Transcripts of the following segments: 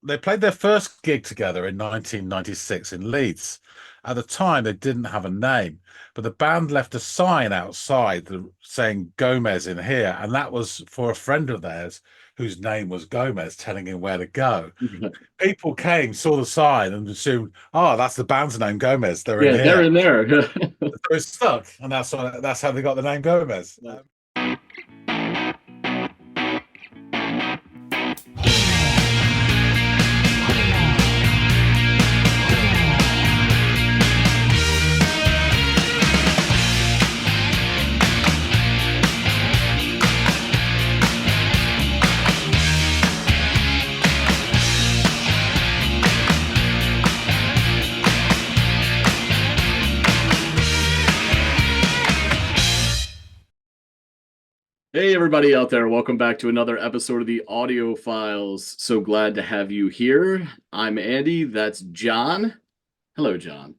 They played their first gig together in 1996 in Leeds. At the time, they didn't have a name, but the band left a sign outside saying Gomez in here, and that was for a friend of theirs whose name was Gomez, telling him where to go. People came, saw the sign, and assumed, "Oh, that's the band's name, Gomez. They're in Yeah, they're here." in there. So it stuck, and that's how they got the name Gomez. Hey, everybody out there. Welcome back to another episode of the Audiophiles. So glad to have you here. I'm Andy. That's John. Hello, John.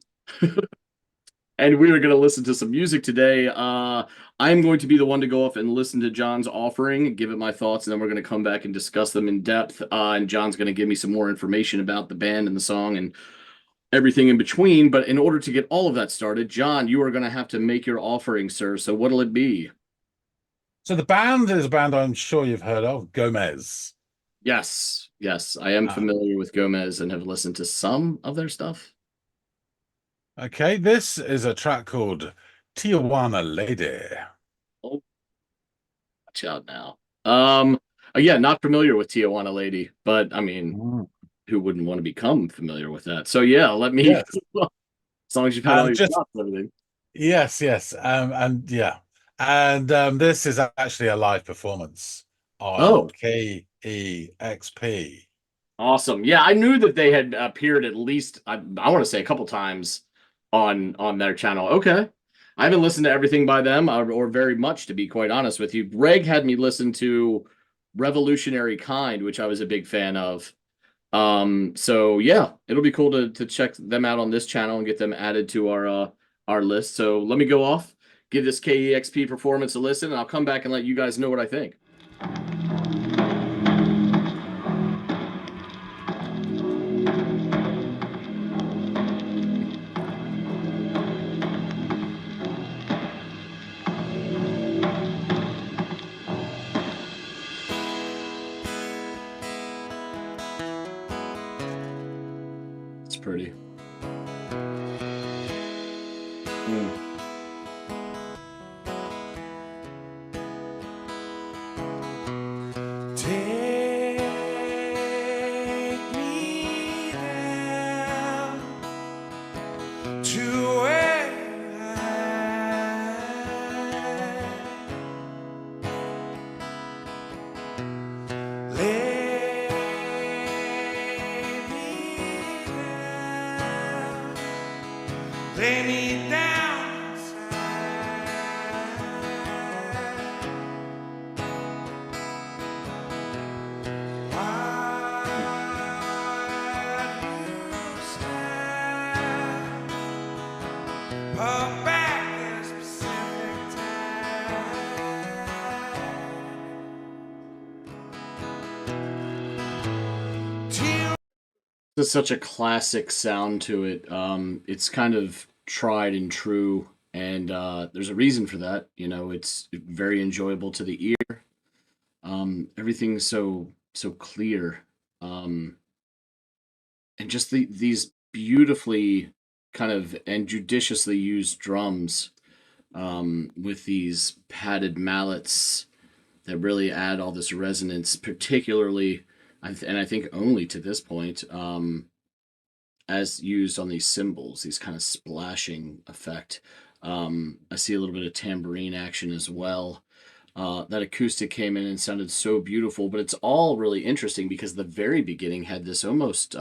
And we are going to listen to some music today. I'm going to be the one to go off and listen to John's offering, give it my thoughts, and then we're going to come back and discuss them in depth. And John's going to give me some more information about the band and the song and everything in between. But in order to get all of that started, John, you are going to have to make your offering, sir. So what'll it be? So the band is a band I'm sure you've heard of, Gomez. Yes, yes, I am Uh, familiar with Gomez and have listened to some of their stuff. okay, this is a track called Tijuana Lady. Oh, watch out now. Yeah, not familiar with Tijuana Lady, but I mean, Mm. who wouldn't want to become familiar with that? So yeah, let me, Yes, as long as you've had all and your just shots and everything. yes, and yeah, and this is actually a live performance on Oh, KEXP. awesome. Yeah, I knew that they had appeared at least, I want to say a couple times on their channel. Okay. I haven't listened to everything by them or very much, to be quite honest with you. Greg had me listen to Revolutionary Kind, which I was a big fan of. So yeah, it'll be cool to check them out on this channel and get them added to our list. So let me go off, give this KEXP performance a listen, and I'll come back and let you guys know what I think. It's pretty. Mm. Take me down to where lay me down, lay me down There's such a classic sound to it. It's kind of tried and true, and there's a reason for that. You know, it's very enjoyable to the ear. Everything's so clear, and just these beautifully kind of and judiciously used drums with these padded mallets that really add all this resonance, particularly, and I think only to this point, as used on these cymbals, these kind of splashing effect. I see a little bit of tambourine action as well. That acoustic came in and sounded so beautiful, but it's all really interesting because the very beginning had this almost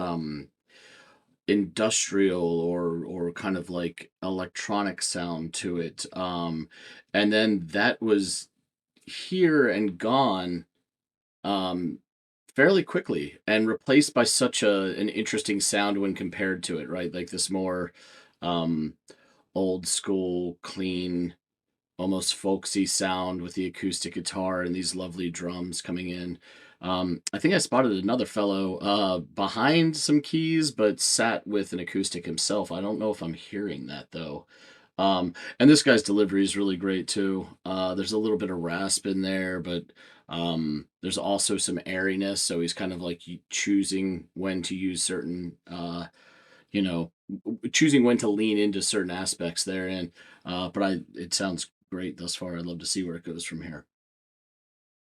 industrial or kind of like electronic sound to it. And then that was here and gone um, fairly quickly and replaced by such an interesting sound when compared to it, right? Like this more um, old school, clean, almost folksy sound with the acoustic guitar and these lovely drums coming in. I think I spotted another fellow behind some keys, but sat with an acoustic himself. I don't know if I'm hearing that though. And this guy's delivery is really great too. There's a little bit of rasp in there, but there's also some airiness. So he's kind of like choosing when to use certain, you know, choosing when to lean into certain aspects therein. But it sounds great thus far. I'd love to see where it goes from here.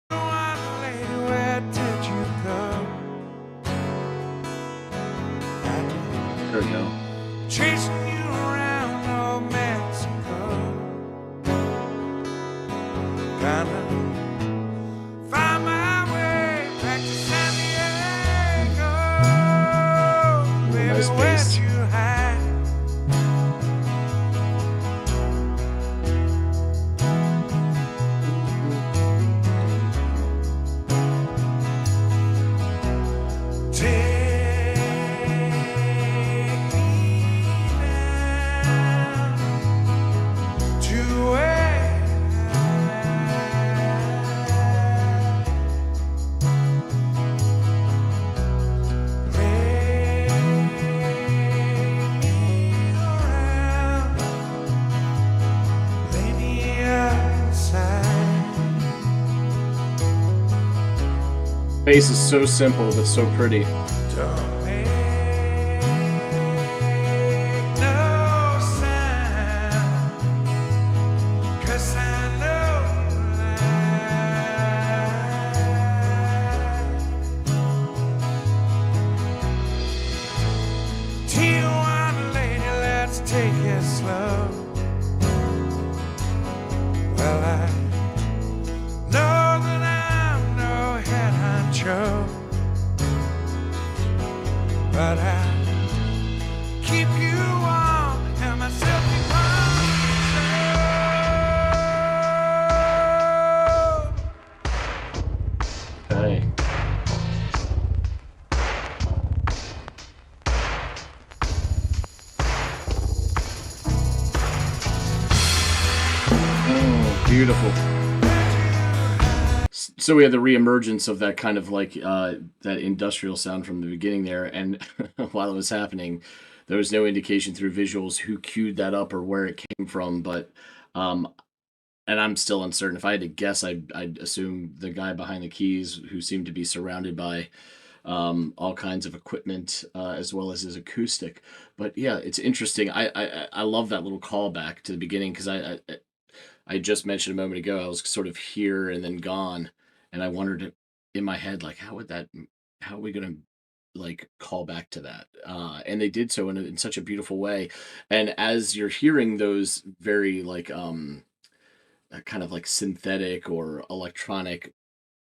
Where did you go? There we go. Chasing you around old Mexico. Gonna find my way back to San Diego. Baby, Nice where'd bass. you hide? Bass is so simple but so pretty. Don't make no sound, 'cause I know Tijuana lady, let's take it slow. Well, I know that I'm no head honcho, but I keep you warm and myself Hey. Oh, beautiful. So we had the reemergence of that kind of like that industrial sound from the beginning there, and while it was happening, there was no indication through visuals who cued that up or where it came from. But and I'm still uncertain. If I had to guess, I'd assume the guy behind the keys, who seemed to be surrounded by all kinds of equipment as well as his acoustic. But yeah, it's interesting. I love that little callback to the beginning because I just mentioned a moment ago I was sort of here and then gone, and I wondered in my head like how are we gonna like call back to that? And they did so in such a beautiful way. And as you're hearing those very like kind of like synthetic or electronic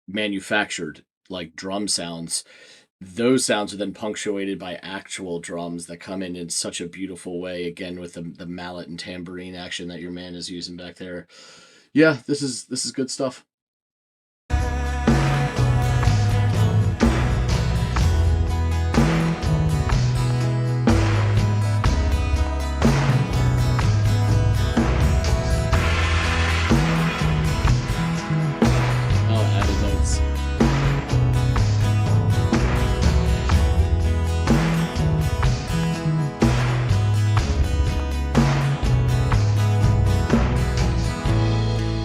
manufactured like drum sounds, those sounds are then punctuated by actual drums that come in such a beautiful way, again with the mallet and tambourine action that your man is using back there. Yeah, this is good stuff. Oh, added notes.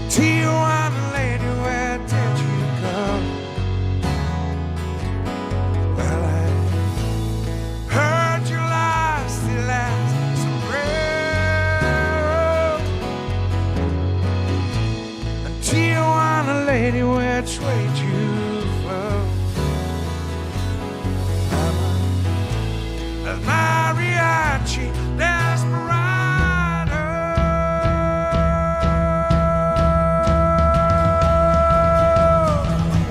Tijuana lady, where did you go? Well, I heard you lost the last sombrero. And Tijuana lady, which way did you flow? I'm a mariachi desperado.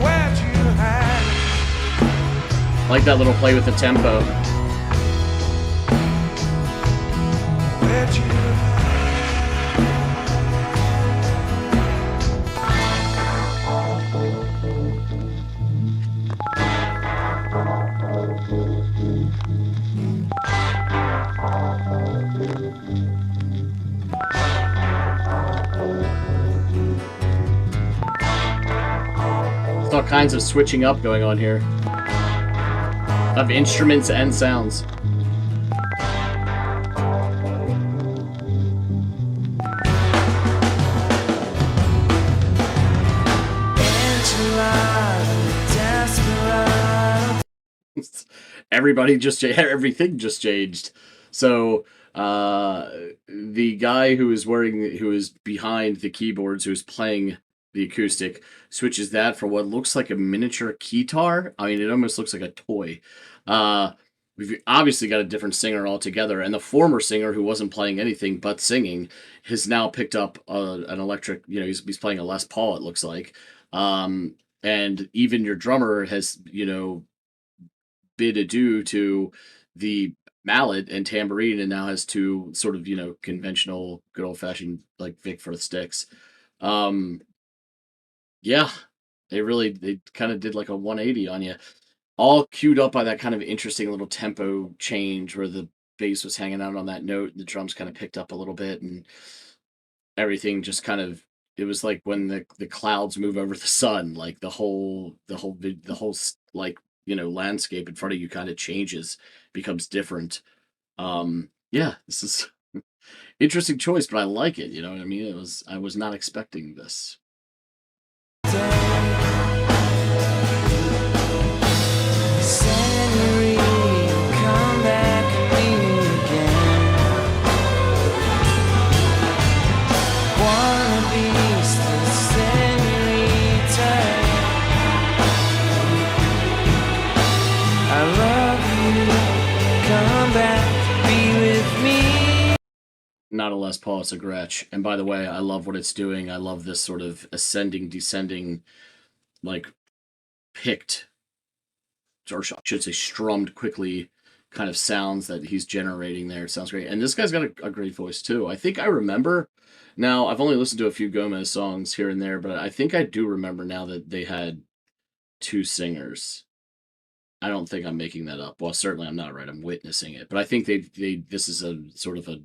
Where'd you hide? I like that little play with the tempo. Where'd you hide? kinds of switching up going on here of instruments and sounds. Everything just changed. So the guy who is behind the keyboards, who's playing the acoustic, switches that for what looks like a miniature keytar. I mean, it almost looks like a toy. We've obviously got a different singer altogether, and the former singer, who wasn't playing anything but singing, has now picked up an electric. You know, he's playing a Les Paul, it looks like. And even your drummer has, you know, bid adieu to the mallet and tambourine, and now has two sort of, you know, conventional, good old fashioned like Vic Firth sticks. Yeah, they kind of did like a 180 on you, all queued up by that kind of interesting little tempo change where the bass was hanging out on that note, and the drums kind of picked up a little bit, and everything just kind of, it was like when the clouds move over the sun, like like, you know, landscape in front of you kind of changes, becomes different. Yeah, this is interesting choice, but I like it, you know what I mean? I was not expecting this. Not a Les Paul, it's a Gretsch. And by the way, I love what it's doing. I love this sort of ascending, descending, like picked, or I should say strummed quickly kind of sounds that he's generating there. It sounds great. And this guy's got a great voice too. I think I remember, now I've only listened to a few Gomez songs here and there, but I think I do remember now that they had two singers. I don't think I'm making that up. Well, certainly I'm not, right. I'm witnessing it. But I think this is a sort of a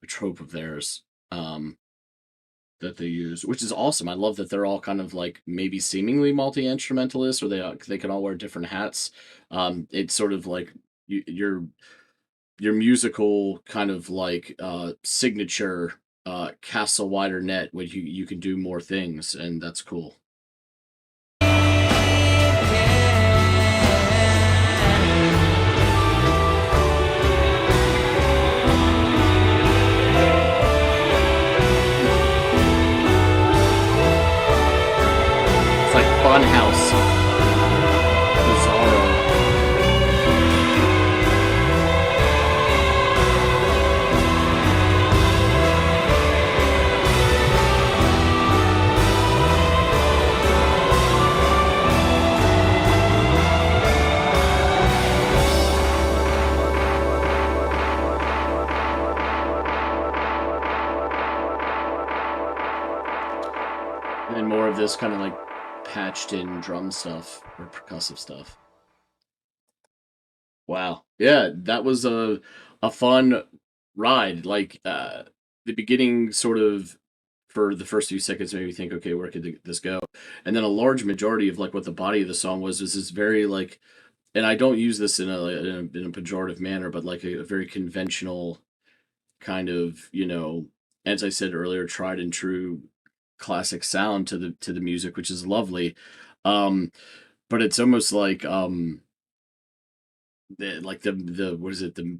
trope of theirs that they use, which is awesome. I love that they're all kind of like maybe seemingly multi-instrumentalists, or they can all wear different hats. It's sort of like your musical kind of like signature casts a wider net, where you can do more things, and that's cool. Funhouse. Bizarro. And then more of this kind of like patched in drum stuff or percussive stuff. Wow. Yeah, that was a fun ride. Like the beginning sort of, for the first few seconds made me think, okay, where could this go? And then a large majority of like what the body of the song was this very like, and I don't use this in a pejorative manner, but like a very conventional kind of, you know, as I said earlier, tried and true classic sound to the music, which is lovely. But it's almost like the what is it, the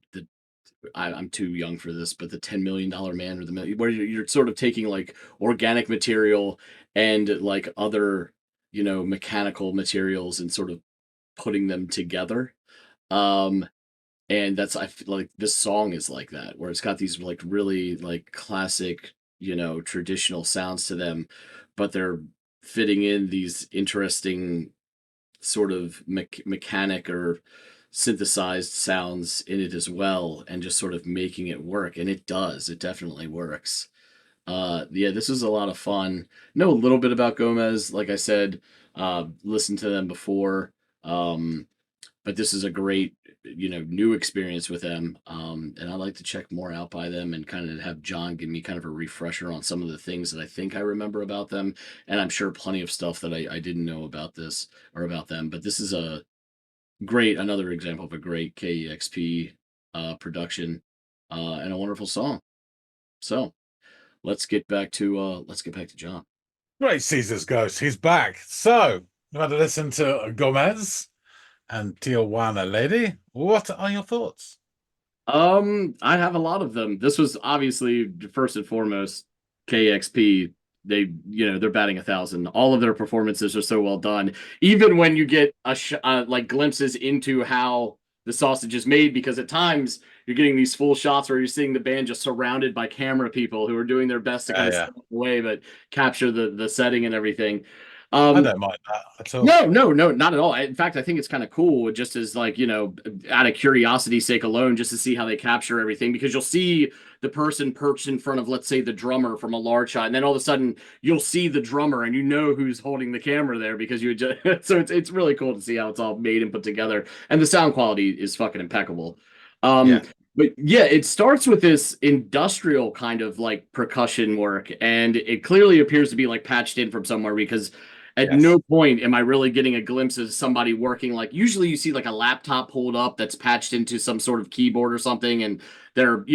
I'm too young for this, but the $10 million man, or where you're sort of taking like organic material and like other, you know, mechanical materials and sort of putting them together. And I feel like this song is like that, where it's got these like really like classic, you know, traditional sounds to them, but they're fitting in these interesting sort of mechanic or synthesized sounds in it as well, and just sort of making it work. And it does. It definitely works. Yeah, this is a lot of fun. Know a little bit about Gomez, like I said, listened to them before. but this is a great, new experience with them. And I like to check more out by them and kind of have John give me kind of a refresher on some of the things that I think I remember about them. And I'm sure plenty of stuff that I didn't know about this or about them. But this is another example of a great KEXP production and a wonderful song. So let's get back to John. Great Caesar's Ghost. He's back. So, you had to listen to Gomez and Tijuana Lady. What are your thoughts? I have a lot of them. This was obviously first and foremost KEXP. They're batting 1,000. All of their performances are so well done. Even when you get like glimpses into how the sausage is made, because at times you're getting these full shots where you're seeing the band just surrounded by camera people who are doing their best to kind of step away, but capture the setting and everything. I don't mind that at all. No, not at all. In fact, I think it's kind of cool, just as like, out of curiosity's sake alone, just to see how they capture everything, because you'll see the person perched in front of, let's say, the drummer from a large shot, and then all of a sudden you'll see the drummer and you know who's holding the camera there because you just so it's really cool to see how it's all made and put together, and the sound quality is fucking impeccable. But yeah, it starts with this industrial kind of like percussion work, and it clearly appears to be like patched in from somewhere, because at no point am I really getting a glimpse of somebody working. Like usually you see like a laptop pulled up that's patched into some sort of keyboard or something, and they're,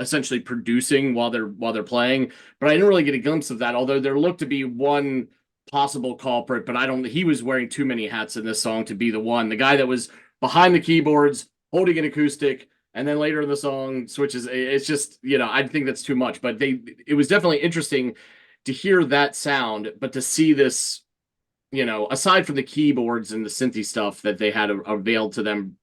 essentially producing while they're playing. But I didn't really get a glimpse of that, although there looked to be one possible culprit, but he was wearing too many hats in this song to be the one. The guy that was behind the keyboards holding an acoustic, and then later in the song switches. It's just, I think that's too much, but it was definitely interesting to hear that sound, but to see this, aside from the keyboards and the synthy stuff that they had availed to them,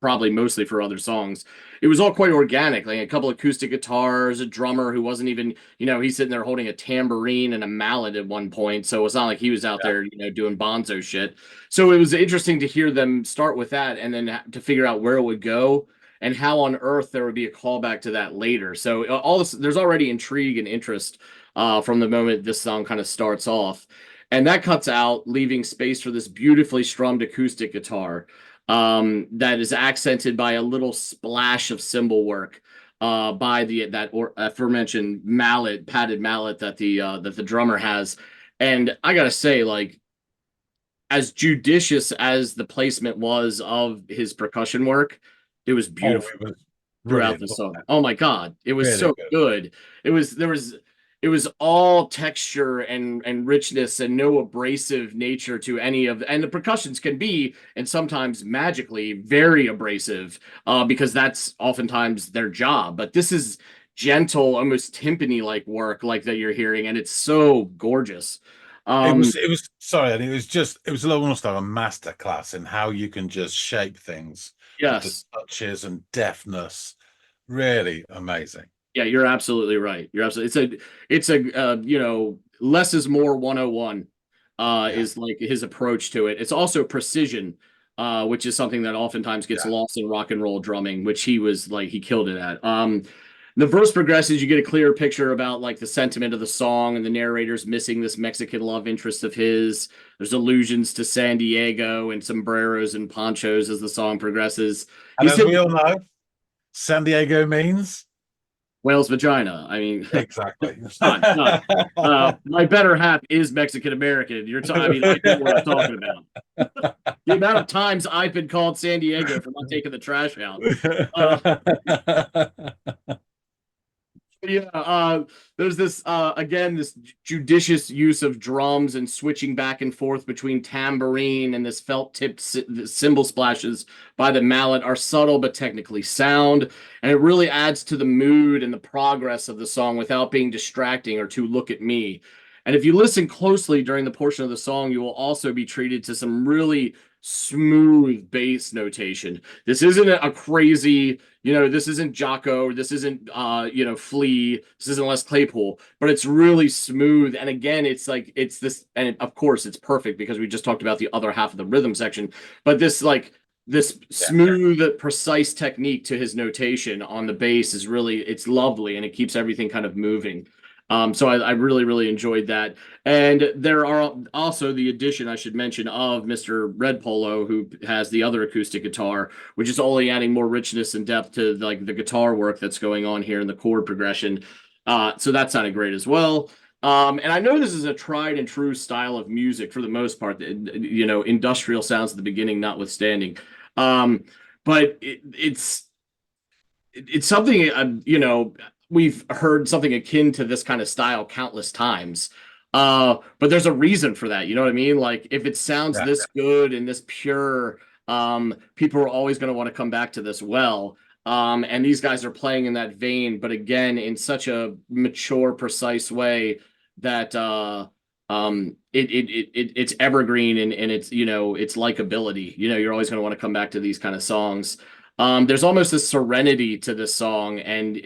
probably mostly for other songs, it was all quite organic. Like a couple acoustic guitars, a drummer who wasn't even, he's sitting there holding a tambourine and a mallet at one point. So it's not like he was out there, doing bonzo shit. So it was interesting to hear them start with that and then to figure out where it would go and how on earth there would be a callback to that later. So all this, there's already intrigue and interest from the moment this song kind of starts off. And that cuts out, leaving space for this beautifully strummed acoustic guitar that is accented by a little splash of cymbal work by that aforementioned padded mallet that the drummer has. And I gotta say, like, as judicious as the placement was of his percussion work, it was beautiful throughout the song. Oh my God, it was really so good. It was all texture and richness and no abrasive nature to any of, and the percussions can be, and sometimes magically, very abrasive because that's oftentimes their job. But this is gentle, almost timpani-like work like that you're hearing, and it's so gorgeous. It was sorry, and it was almost like a masterclass in how you can just shape things. Yes. With the touches and deftness. Really amazing. Yeah, you're absolutely right. It's a less is more 101 is like his approach to it. It's also precision, which is something that oftentimes gets lost in rock and roll drumming, which he killed it at. The verse progresses, you get a clearer picture about like the sentiment of the song, and the narrator's missing this Mexican love interest of his. There's allusions to San Diego and sombreros and ponchos as the song progresses. And as we all know, San Diego means whale's vagina. I mean, exactly. My better half is Mexican American. I know what I'm talking about. The amount of times I've been called San Diego for not taking the trash out. There's this this judicious use of drums and switching back and forth between tambourine and this felt-tipped cymbal splashes by the mallet are subtle but technically sound, and it really adds to the mood and the progress of the song without being distracting or too look at me. And if you listen closely during the portion of the song, you will also be treated to some really smooth bass notation. This isn't a crazy, this isn't Jocko, this isn't Flea, this isn't Les Claypool, but it's really smooth. And again, it's this, and of course it's perfect because we just talked about the other half of the rhythm section, but this smooth, precise technique to his notation on the bass is really, it's lovely, and it keeps everything kind of moving. So I really, really enjoyed that. And there are also the addition, I should mention, of Mr. Red Polo, who has the other acoustic guitar, which is only adding more richness and depth to like the guitar work that's going on here in the chord progression. So that sounded great as well. And I know this is a tried and true style of music for the most part, industrial sounds at the beginning notwithstanding. But it's something we've heard something akin to this kind of style countless times. But there's a reason for that. You know what I mean? Like if it sounds Yeah. this good and this pure, people are always going to want to come back to this well. And these guys are playing in that vein, but again, in such a mature, precise way that it's evergreen and it's its likability. You're always going to want to come back to these kind of songs. There's almost a serenity to this song, and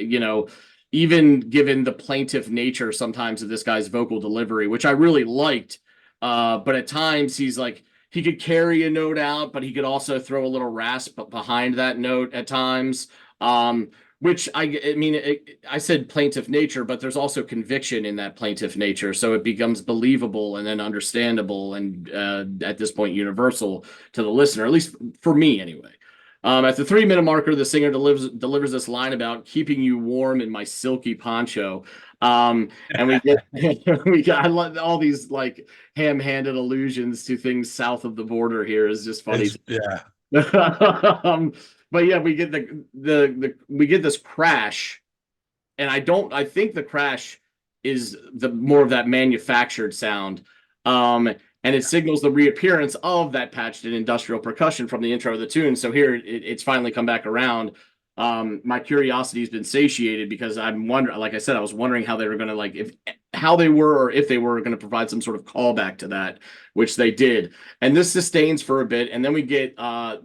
even given the plaintive nature sometimes of this guy's vocal delivery, which I really liked, but at times he's like he could carry a note out, but he could also throw a little rasp behind that note at times. Which I mean, I said plaintive nature, but there's also conviction in that plaintive nature, so it becomes believable and then understandable, and at this point universal to the listener, at least for me anyway. At the 3-minute marker, the singer delivers this line about keeping you warm in my silky poncho. And we get I love all these like ham-handed allusions to things south of the border here is just funny. Yeah. But yeah, we get we get this crash, and I think the crash is the more of that manufactured sound. And it signals the reappearance of that patched in industrial percussion from the intro of the tune. So here it's finally come back around. My curiosity has been satiated because I'm wondering, like I said, I was wondering how they were going to if they were going to provide some sort of callback to that, which they did. And this sustains for a bit, and then we get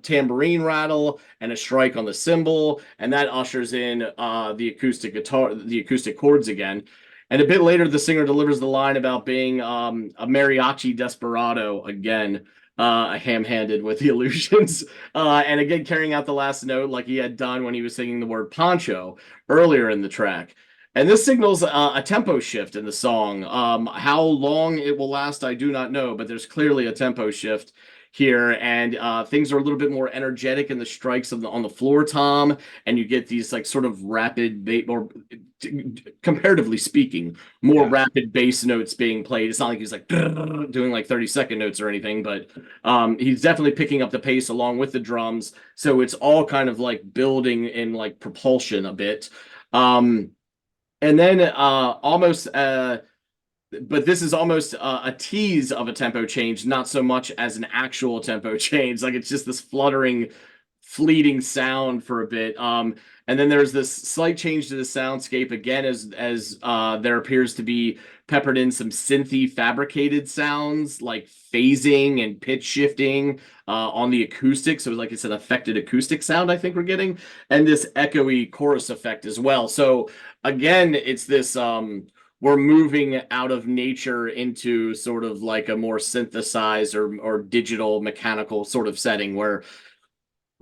tambourine rattle and a strike on the cymbal, and that ushers in the acoustic guitar, the acoustic chords again. And a bit later, the singer delivers the line about being a mariachi desperado again, ham-handed with the illusions, and again carrying out the last note like he had done when he was singing the word poncho earlier in the track. And this signals a tempo shift in the song. How long it will last, I do not know, but there's clearly a tempo shift here, and things are a little bit more energetic in the strikes on the floor tom, and you get these like sort of rapid or comparatively speaking, more rapid bass notes being played. It's not like he's like doing like 30-second notes or anything, but he's definitely picking up the pace along with the drums. So it's all kind of like building in like propulsion a bit. And then but this is almost a tease of a tempo change, not so much as an actual tempo change. Like it's just this fluttering, fleeting sound for a bit. And then there's this slight change to the soundscape again as there appears to be peppered in some synthy fabricated sounds like phasing and pitch shifting on the acoustic. So like it's an affected acoustic sound I think we're getting, and this echoey chorus effect as well. So again, it's this we're moving out of nature into sort of like a more synthesized or digital mechanical sort of setting where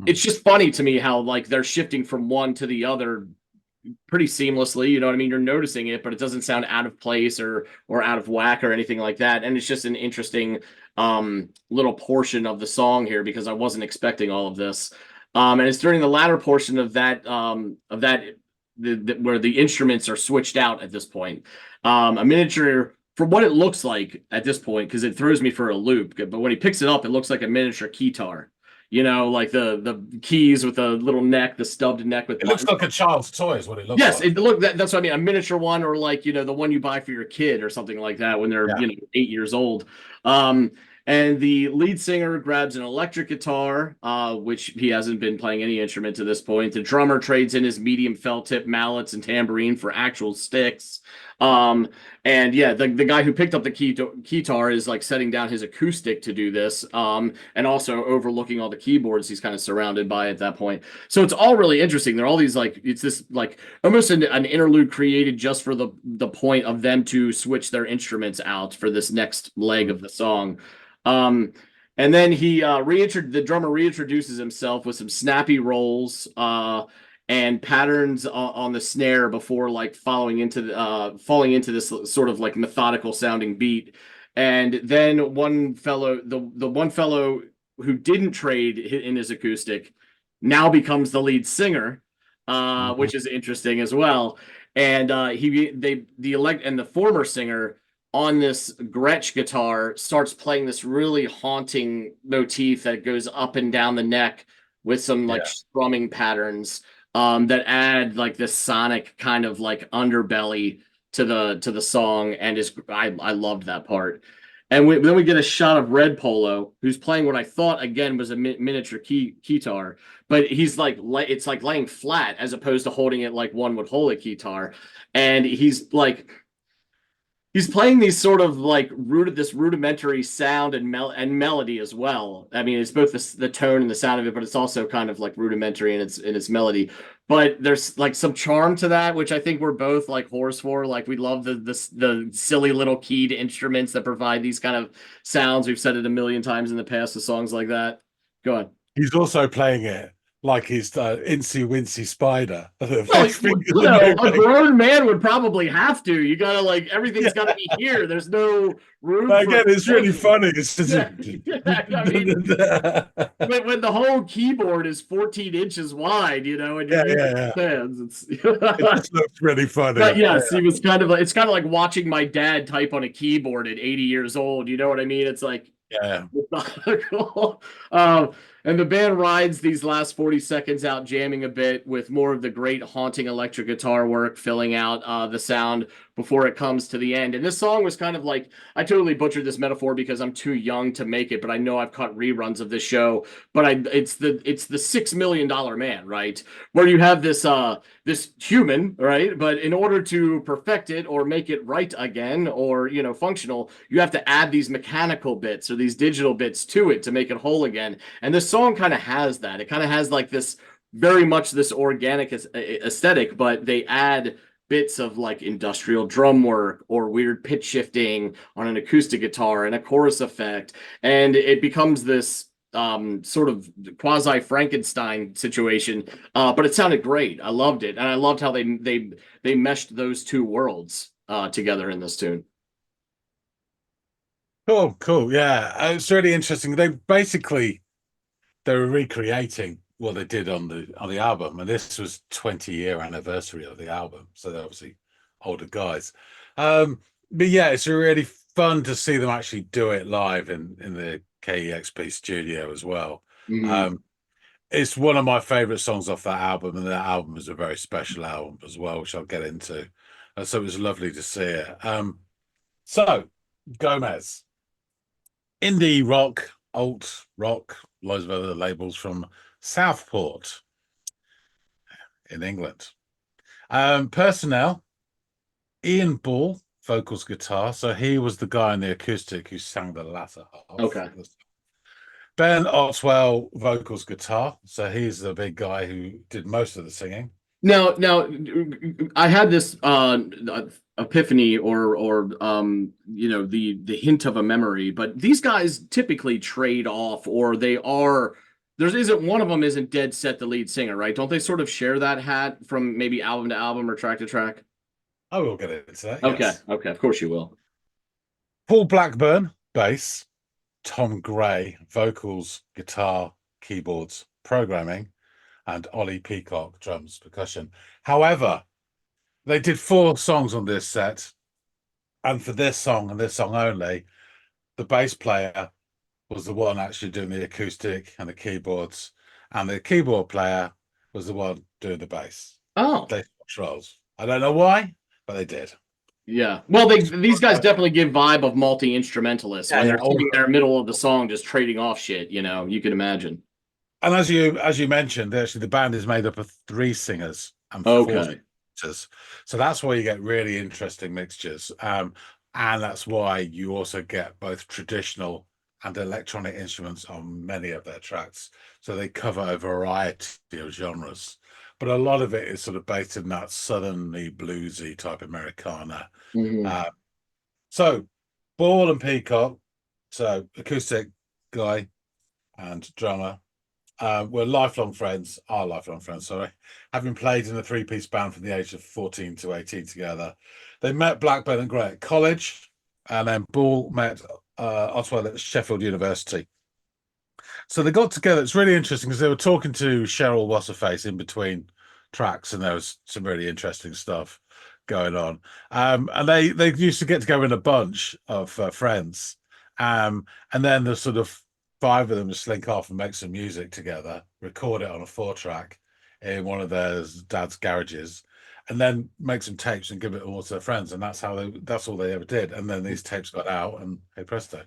it's just funny to me how like they're shifting from one to the other pretty seamlessly. You know what I mean? You're noticing it, but it doesn't sound out of place or out of whack or anything like that. And it's just an interesting little portion of the song here because I wasn't expecting all of this. And it's during the latter portion of that where the instruments are switched out at this point. A miniature, for what it looks like at this point, because it throws me for a loop. But when he picks it up, it looks like a miniature keytar. Like the keys with the little neck, the stubbed neck with. It looks like a child's toy, is what it looks yes, like. that's what I mean. A miniature one, or like the one you buy for your kid or something like that when they're 8 years old. And the lead singer grabs an electric guitar, which he hasn't been playing any instrument to this point. The drummer trades in his medium felt tip mallets and tambourine for actual sticks. And yeah, the guy who picked up the keytar is like setting down his acoustic to do this, and also overlooking all the keyboards he's kind of surrounded by at that point. So it's all really interesting. There are all these like it's this like almost an interlude created just for the point of them to switch their instruments out for this next leg of the song. And then he the drummer reintroduces himself with some snappy rolls, and and patterns on the snare before like falling into this sort of like methodical sounding beat. And then the one fellow who didn't trade in his acoustic now becomes the lead singer, Mhm. which is interesting as well. And the former singer on this Gretsch guitar starts playing this really haunting motif that goes up and down the neck with some like Yeah. strumming patterns that add like this sonic kind of like underbelly to the song, and I loved that part. And then we get a shot of Red Polo, who's playing what I thought again was a miniature keytar, but he's like it's like laying flat as opposed to holding it like one would hold a guitar, and he's playing these sort of like this rudimentary sound and melody as well. I mean, it's both the tone and the sound of it, but it's also kind of like rudimentary in its melody. But there's like some charm to that, which I think we're both like whores for. Like we love the silly little keyed instruments that provide these kind of sounds. We've said it a million times in the past with songs like that. Go on. He's also playing it like he's Incy Wincy Spider. Well, His fingers you are know, a moving. grown man would probably have to. You gotta like everything's Yeah. gotta be here. There's no room But for again, it's really imagination. funny. It's just Yeah, yeah. I mean, yeah, when the whole keyboard is 14 inches wide, you know, and you're yeah, using yeah. your hands, it's. It just looks really funny. But yes, he was kind of like it's kind of like watching my dad type on a keyboard at 80 years old. You know what I mean? It's like Yeah. methodical. Um, and the band rides these last 40 seconds out jamming a bit with more of the great haunting electric guitar work filling out the sound before it comes to the end. And this song was kind of like, I totally butchered this metaphor because I'm too young to make it, but I know I've caught reruns of this show. But it's the $6 million man, right? Where you have this human, right? But in order to perfect it or make it right again or functional, you have to add these mechanical bits or these digital bits to it to make it whole again. And this song kind of has that. It kind of has like this very much this organic aesthetic, but they add bits of like industrial drum work or weird pitch shifting on an acoustic guitar and a chorus effect, and it becomes this sort of quasi Frankenstein situation. But it sounded great. I loved it, and I loved how they meshed those two worlds together in this tune. Cool, cool. Yeah. It's really interesting. They were recreating what they did on the album, and this was 20-year anniversary of the album. So they're obviously older guys. But yeah, it's really fun to see them actually do it live in the KEXP studio as well. Mhm. Um, it's one of my favorite songs off that album, and that album is a very special album as well, which I'll get into. So it was lovely to see it. So Gomez, indie rock, alt rock, loads of other labels from Southport in England. Personnel, Ian Ball, vocals, guitar. So he was the guy on the acoustic who sang the latter half. Okay. Ben Otwell, vocals, guitar. So he's the big guy who did most of the singing. Now, I had this epiphany or the hint of a memory, but these guys typically trade off, or they are. There isn't one of them isn't dead set the lead singer, right? Don't they sort of share that hat from maybe album to album or track to track? I will get into that, Okay, yes. okay, of course you will. Paul Blackburn, bass. Tom Gray, vocals, guitar, keyboards, programming, and Ollie Peacock, drums, percussion. However, they did 4 songs on this set, and for this song and this song only, the bass player was the one actually doing the acoustic and the keyboards, and the keyboard player was the one doing the bass. Oh, They switched roles. I don't know why, but they did. yeah. Well, these guys definitely give vibe of multi instrumentalists when they're all sitting of there them. middle of the song just trading off shit. You can imagine. And as you mentioned, actually the band is made up of 3 singers and 4 Okay. mixers. So that's why you get really interesting mixtures. And that's why you also get both traditional and electronic instruments on many of their tracks. So they cover a variety of genres. But a lot of it is sort of based in that southernly bluesy type Americana. Mhm. So Ball and Peacock, so acoustic guy and drummer. We're lifelong friends, are lifelong friends, sorry, having played in a three-piece band from the age of 14 to 18 together. They met Blackburn and Gray at college, and then Ball met Oswald at Sheffield University. So they got together. It's really interesting because they were talking to Cheryl Wasserface in between tracks, and there was some really interesting stuff going on. And they used to get together in a bunch of friends, and then the sort of five of them would slink off and make some music together, record it on a 4-track in one of their dad's garages, and then make some tapes and give it all to their friends. And that's all they ever did. And then these tapes got out, and hey presto.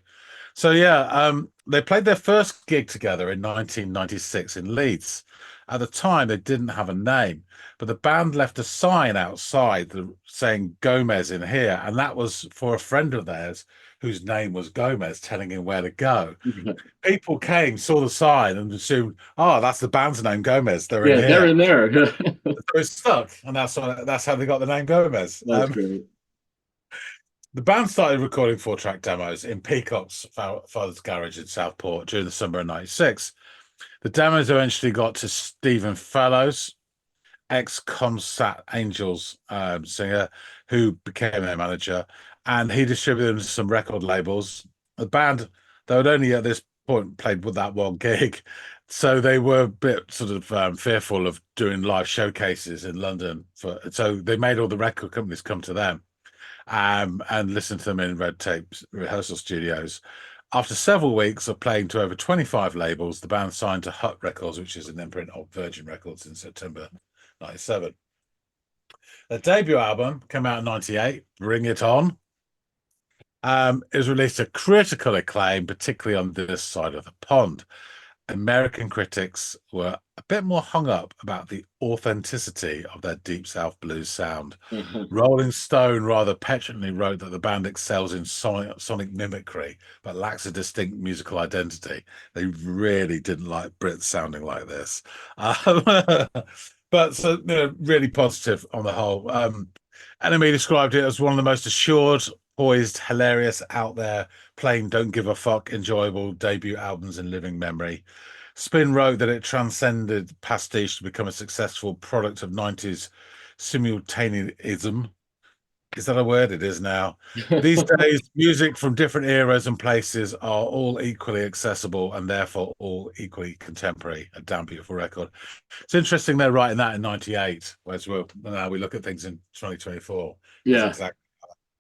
So yeah, they played their first gig together in 1996 in Leeds. At the time, they didn't have a name, but the band left a sign outside saying Gomez in here, and that was for a friend of theirs whose name was Gomez, telling him where to go. People came, saw the sign, and assumed, "Oh, that's the band's name, Gomez. They're in Yeah, here." they're in there. So it stuck, and that's how they got the name Gomez. That's great. The band started recording 4-track demos in Peacock's father's garage in Southport during the summer of '96. The demos eventually got to Stephen Fallows, ex-Comsat Angels singer, who became their manager, and he distributed them to some record labels. The band, though, had only at this point played with that one gig, so they were a bit sort of fearful of doing live showcases in London. So they made all the record companies come to them and listen to them in red tape rehearsal studios. After several weeks of playing to over 25 labels, the band signed to Hut Records, which is an imprint of Virgin Records, in September '97. Their debut album came out in '98, Bring It On. It was released to critical acclaim, particularly on this side of the pond. American critics were a bit more hung up about the authenticity of their Deep South blues sound. Rolling Stone rather petulantly wrote that the band excels in sonic mimicry, but lacks a distinct musical identity. They really didn't like Brits sounding like this. But so, really positive on the whole. Enemy described it as one of the most assured, poised, hilarious, out there, plain, don't give a fuck, enjoyable debut albums in living memory. Spin wrote that it transcended pastiche to become a successful product of '90s simultaneism. Is that a word? It is now. These days, music from different eras and places are all equally accessible and therefore all equally contemporary. A damn beautiful record. It's interesting they're writing that in '98, whereas now we look at things in 2024. Yeah. Exactly,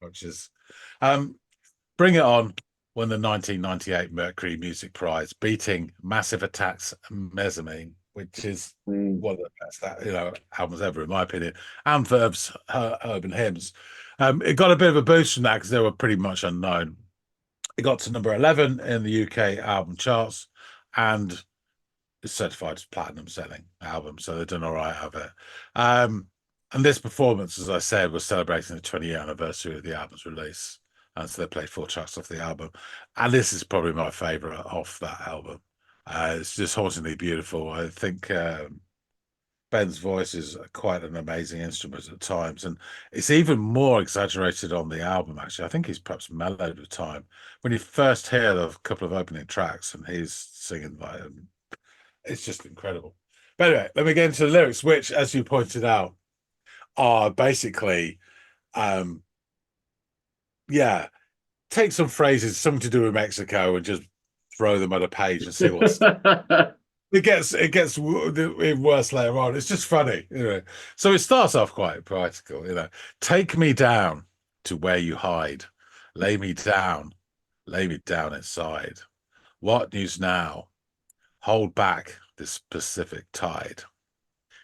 which is Bring It On won the 1998 Mercury Music Prize, beating Massive Attack's Mezzanine, which is one of the best albums ever, in my opinion, and Verb's Urban Hymns. It got a bit of a boost from that because they were pretty much unknown. It got to number 11 in the UK album charts and is certified as platinum selling album, so they've done all right out of it. And this performance, as I said, was celebrating the 20-year anniversary of the album's release. And so they played 4 tracks off the album. And this is probably my favorite off that album. It's just hauntingly beautiful. I think Ben's voice is quite an amazing instrument at times. And it's even more exaggerated on the album, actually. I think he's perhaps mellowed with time. When you first hear the couple of opening tracks and he's singing, it's just incredible. But anyway, let me get into the lyrics, which, as you pointed out, are basically take some phrases, something to do with Mexico, and just throw them at a page and see what's it gets worse later on. It's just funny, So it starts off quite poetical, Take me down to where you hide, lay me down inside. What news now? Hold back this Pacific tide.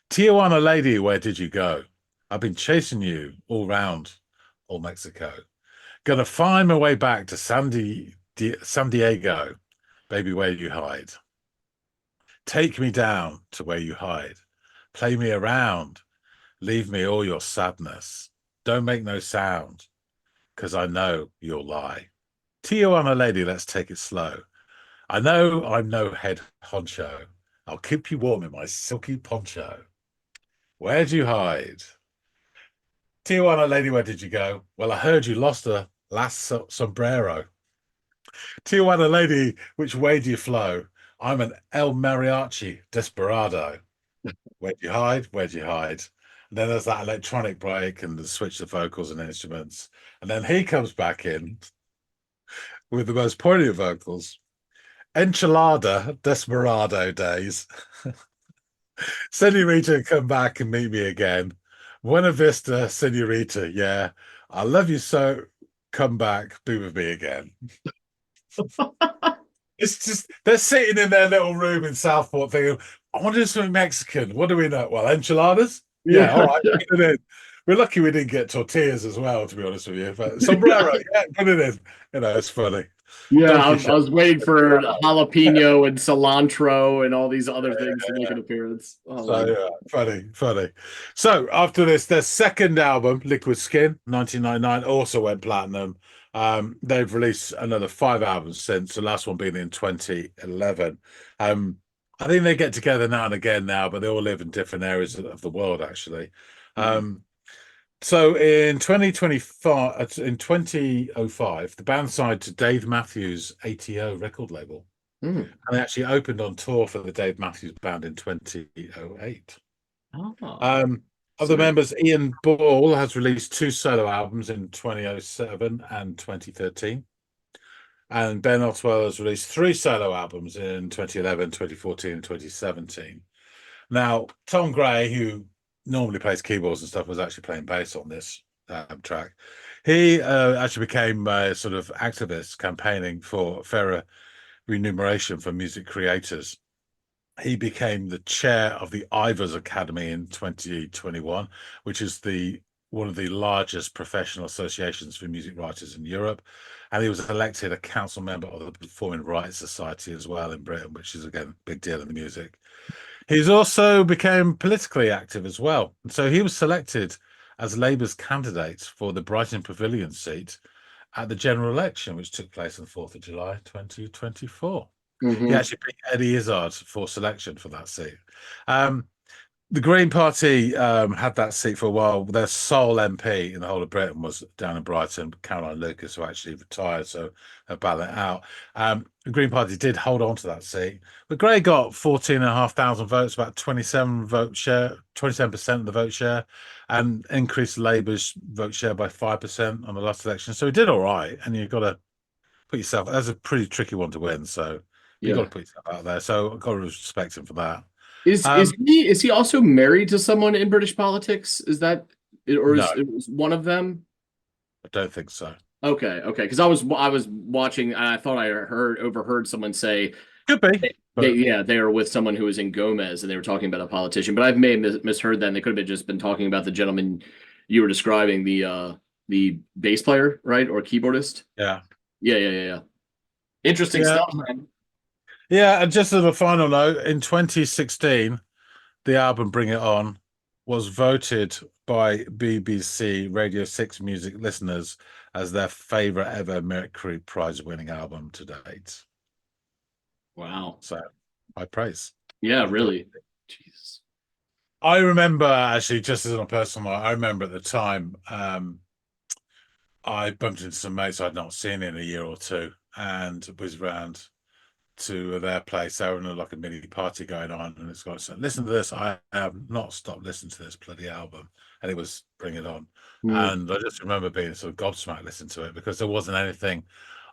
Tijuana lady, where did you go? I've been chasing you all round all Mexico. Gonna find my way back to San Diego. Baby, where you hide. Take me down to where you hide. Play me around. Leave me all your sadness. Don't make no sound, 'cause I know you'll lie. Tijuana lady, let's take it slow. I know I'm no head honcho. I'll keep you warm in my silky poncho. Where'd you hide? Tijuana lady, where did you go? Well, I heard you lost a last sombrero. Tijuana lady, which way do you flow? I'm an El Mariachi desperado. Where'd you hide? Where'd you hide? And then there's that electronic break and the switch to vocals and instruments. And then he comes back in with the most poignant vocals. Enchilada desperado days. Senorita, come back and meet me again. Buena Vista, Senorita. Yeah, I love you so. Come back, be with me again. It's just they're sitting in their little room in Southport thinking, I want to do something Mexican. What do we know? Well, enchiladas? Yeah, all Yeah. right, put it in. We're lucky we didn't get tortillas as well, to be honest with you. But sombrero, yeah, put it in. It's funny. Yeah, Donkey I show. was waiting for jalapeno and cilantro and all these other things to make an appearance. Oh my So God. yeah, funny, funny. So after this, their second album, Liquid Skin, 1999, also went platinum. They've released another 5 albums since, the last one being in 2011. Um, I think they get together now and again now, but they all live in different areas of the world, actually. Mhm. So in 2025, in 2005, the band signed to Dave Matthews' ATO record label. Mm. And they actually opened on tour for the Dave Matthews Band in 2008. Oh, Of the sick. members, Ian Ball has released 2 solo albums in 2007 and 2013. And Ben Otwell has released 3 solo albums in 2011, 2014, and 2017. Now, Tom Gray, who normally plays keyboards and stuff, was actually playing bass on this track. He actually became a sort of activist campaigning for fairer remuneration for music creators. He became the chair of the Ivors Academy in 2021, which is the one of the largest professional associations for music writers in Europe. And he was elected a council member of the Performing Rights Society as well in Britain, which is again a big deal in the music. He's also became politically active as well. And so he was selected as Labour's candidate for the Brighton Pavilion seat at the general election, which took place on 4th of July 2024. He Hmm. actually picked Eddie Izzard for selection for that seat. Um, the Green Party had that seat for a while. Their sole MP in the whole of Britain was down in Brighton, Caroline Lucas, who actually retired, so they ballot out. The Green Party did hold on to that seat, but Gray got 14,500 votes, about 27% of the vote share, and increased Labour's vote share by 5% on the last election. So he did all right, and you've got to put yourself. That's a pretty tricky one to win, so you got to Yeah. put yourself out there. So I've got to respect him for that. Is he also married to someone in British politics? Is that or No, is it was one of them? I don't think so. Okay. Because I was watching and I thought I overheard someone say Could be, but they are with someone who was in Gomez and they were talking about a politician, but I may have misheard that. And they could have just been talking about the gentleman you were describing, the bass player, right, or keyboardist. yeah, Yeah. Interesting yeah, stuff, man. yeah. And just as a final note, in 2016, the album "Bring It On" was voted by BBC Radio 6 music listeners as their favorite ever Mercury Prize winning album to date. Wow. So, high praise. Yeah, High praise. really. Jesus. I remember actually, just as on a personal note, I remember at the time I bumped into some mates I'd not seen in a year or two, and was round to their place. They were in like a mini party going on, and it's got said, "Listen to this." I have not stopped listening to this bloody album, and it was "Bring It On." Mm. And I just remember being sort of gobsmacked listening to it because there wasn't anything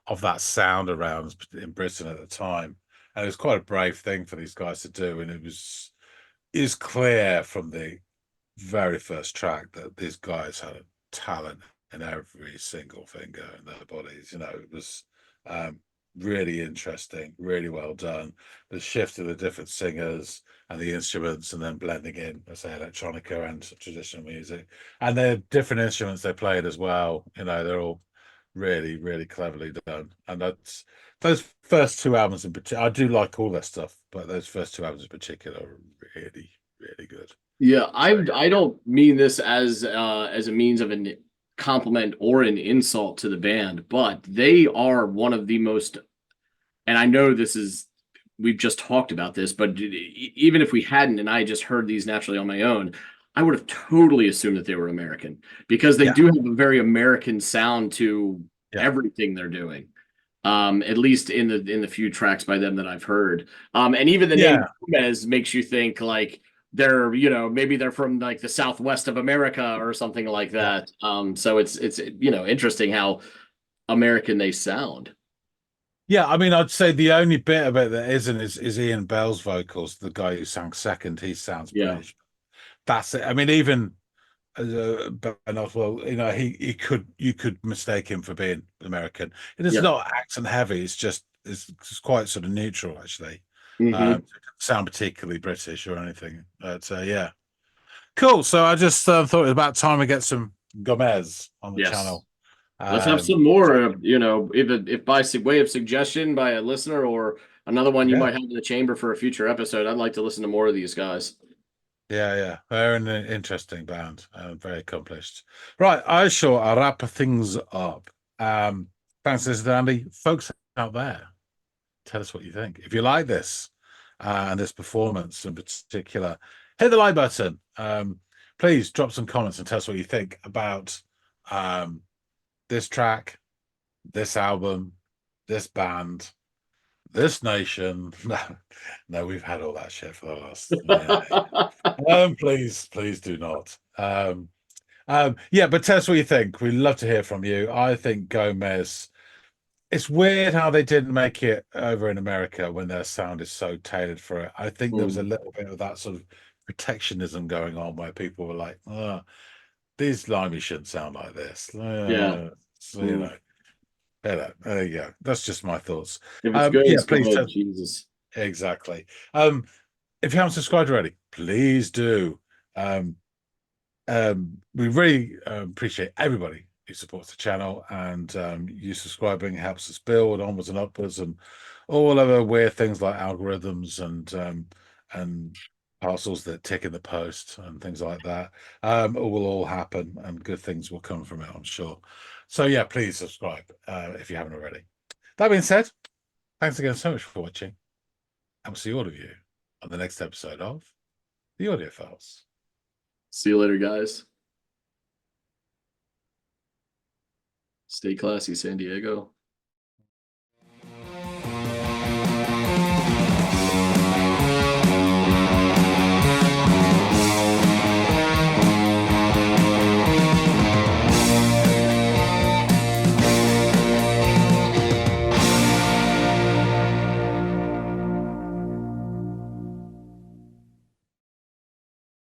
of that sound around in Britain at the time, and it was quite a brave thing for these guys to do. And it was is clear from the very first track that these guys had a talent in every single finger in their bodies. It was really interesting, really well done. The shift of the different singers and the instruments, and then blending in, let's say, electronica and traditional music, and the different instruments they played as well. They're all really, really cleverly done. And that's those first 2 albums in particular. I do like all their stuff, but those first 2 albums in particular are really, really good. Yeah, So I don't mean this as a means of an compliment or an insult to the band, but they are one of the most, and I know we've just talked about this, but even if we hadn't and I just heard these naturally on my own, I would have totally assumed that they were American because they yeah, do have a very American sound to yeah. everything they're doing. At least in the few tracks by them that I've heard. And even the name Yeah, Gomez makes you think like they're, you know, maybe they're from like the Southwest of America or something like yeah. that. So it's you know, interesting how American they sound. Yeah, I mean, I'd say the only bit of it that isn't is Ian Bell's vocals. The guy who sang second, he sounds Yeah. British. That's it. I mean, even Ben Oswald, you know, he could you could mistake him for being American. It is Yeah. not accent heavy. It's quite sort of neutral actually. Hmm. It doesn't sound particularly British or anything. But yeah, cool. So I just thought it was about time we get some Gomez on the Yes. channel. Let's have Um, some more, you know, if by way of suggestion by a listener or another one you yeah. might have in the chamber for a future episode. I'd like to listen to more of these guys. Yeah, yeah. They're an interesting band, very accomplished. Right, I shall wrap things up. Thanks, this is Andy. Folks out there, tell us what you think. If you like this and this performance in particular, hit the like button. Please drop some comments and tell us what you think about this track, this album, this band, this nation. No, we've had all that shit for the last. Yeah. Please do not. Yeah, but tell us what you think. We'd love to hear from you. I think Gomez. It's weird how they didn't make it over in America when their sound is so tailored for it. I think there was a Mm, little bit of that sort of protectionism going on where people were like, oh, these limey shouldn't sound like this. yeah. So, Mm. there you go. That's just my thoughts. If it's good, Yeah, it's please. good. Jesus. Exactly. If you haven't subscribed already, please do. Um, we really appreciate everybody who supports the channel, and you subscribing helps us build onwards and upwards, and all other weird things like algorithms and parcels that tick in the post and things like that. It will all happen, and good things will come from it, I'm sure. So yeah, please subscribe if you haven't already. That being said, thanks again so much for watching, and we'll see all of you on the next episode of the Audiophiles. See you later, guys. Stay classy, San Diego.